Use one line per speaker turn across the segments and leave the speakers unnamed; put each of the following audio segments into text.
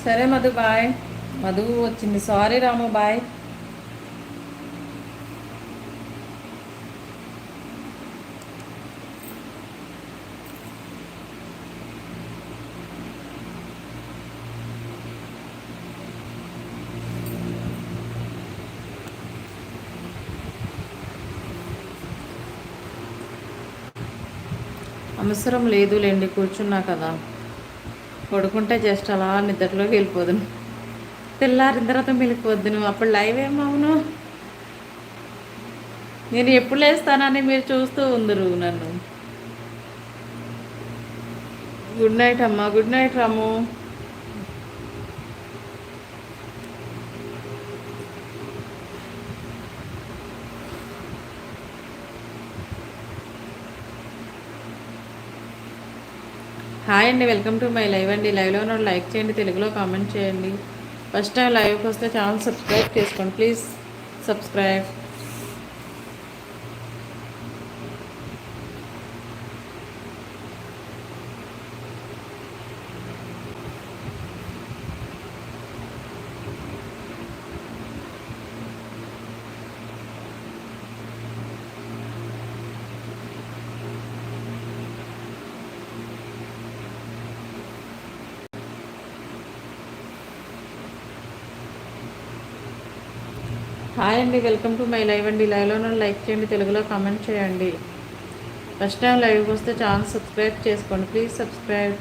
సరే మధు బాయ్. మధు వచ్చింది. సారీ రాము బాయ్. అవసరం లేదులేండి, కూర్చున్నా కదా. పడుకుంటే జస్ట్ అలా నిద్రలోకి వెళ్ళిపోదును. తెల్లారిన తర్వాత మెలికిపోద్దును. అప్పుడు లైవ్ ఏమవును. నేను ఎప్పుడు లేస్తానని మీరు చూస్తూ ఉందరు నన్ను. గుడ్ నైట్ అమ్మా. గుడ్ నైట్ రాము. హాయ్ అండి, వెల్కమ్ టు మై లైవ్ అండి. లైవ్లో ఉన్న లైక్ చేయండి, తెలుగులో కామెంట్ చేయండి. ఫస్ట్ టైం లైవ్కి వస్తే ఛానల్ సబ్స్క్రైబ్ చేసుకోండి ప్లీజ్. సబ్స్క్రైబ్. హాయ్ అండి, వెల్కమ్ టు మై లైవ్ అండి. లైవ్లో లైక్ చేయండి, తెలుగులో కామెంట్ చేయండి. ఫస్ట్ టైం లైవ్కి వస్తే ఛానల్ సబ్స్క్రైబ్ చేసుకోండి ప్లీజ్. సబ్స్క్రైబ్.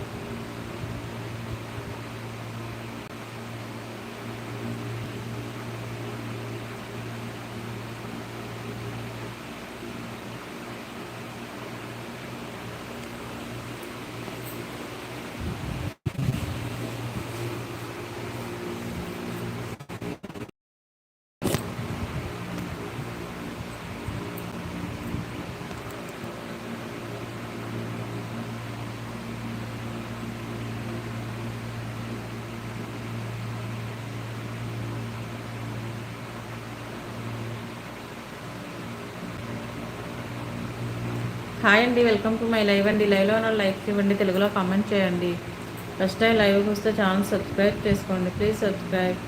హాయ్ అండి, వెల్కమ్ టు మై లైవ్ అండి. లైవ్లో ఉన్న లైక్ ఇవ్వండి, తెలుగులో కామెంట్ చేయండి. ఫస్ట్ టైం లైవ్కి వస్తే ఛానల్ సబ్స్క్రైబ్ చేసుకోండి ప్లీజ్. సబ్స్క్రైబ్.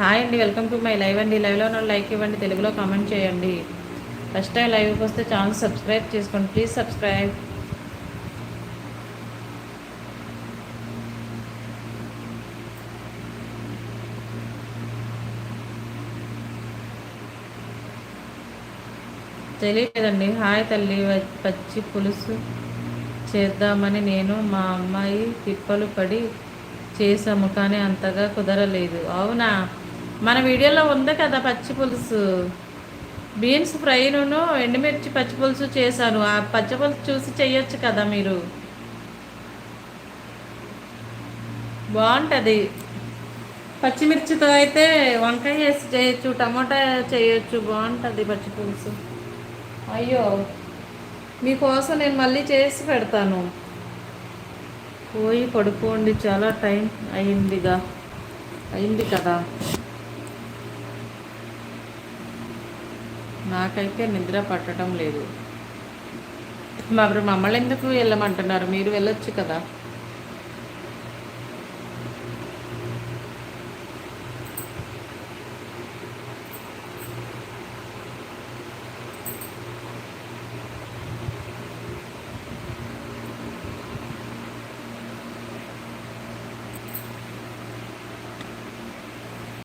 హాయ్ అండి, వెల్కమ్ టు మై లైవ్ అండి. లైవ్లో ఉన్న లైక్ ఇవ్వండి, తెలుగులో కామెంట్ చేయండి. ఫస్ట్ టైం లైవ్కి వస్తే ఛానల్ సబ్స్క్రైబ్ చేసుకోండి ప్లీజ్. సబ్స్క్రైబ్. తెలియలేదండి. హాయ్ తల్లి. పచ్చి పులుసు చేద్దామని నేను మా అమ్మాయి తిప్పలు పడి చేసాము, కానీ అంతగా కుదరలేదు. అవునా, మన వీడియోలో ఉంది కదా పచ్చి పులుసు. బీన్స్ ఫ్రైను ఎండుమిర్చి పచ్చి పులుసు చేశాను. ఆ పచ్చి పులుసు చూసి చేయొచ్చు కదా మీరు. బాగుంటుంది. పచ్చిమిర్చితో అయితే వంకాయ వేసి చేయొచ్చు, టమాటా చేయొచ్చు, బాగుంటుంది పచ్చి పులుసు. అయ్యో, మీకోసం నేను మళ్ళీ చేసి పెడతాను. పోయి పడుకోండి, చాలా టైం అయింది కదా. నాకైతే నిద్ర పట్టడం లేదు. మమ్మల్ని ఎందుకు వెళ్ళమంటున్నారు? మీరు వెళ్ళొచ్చు కదా.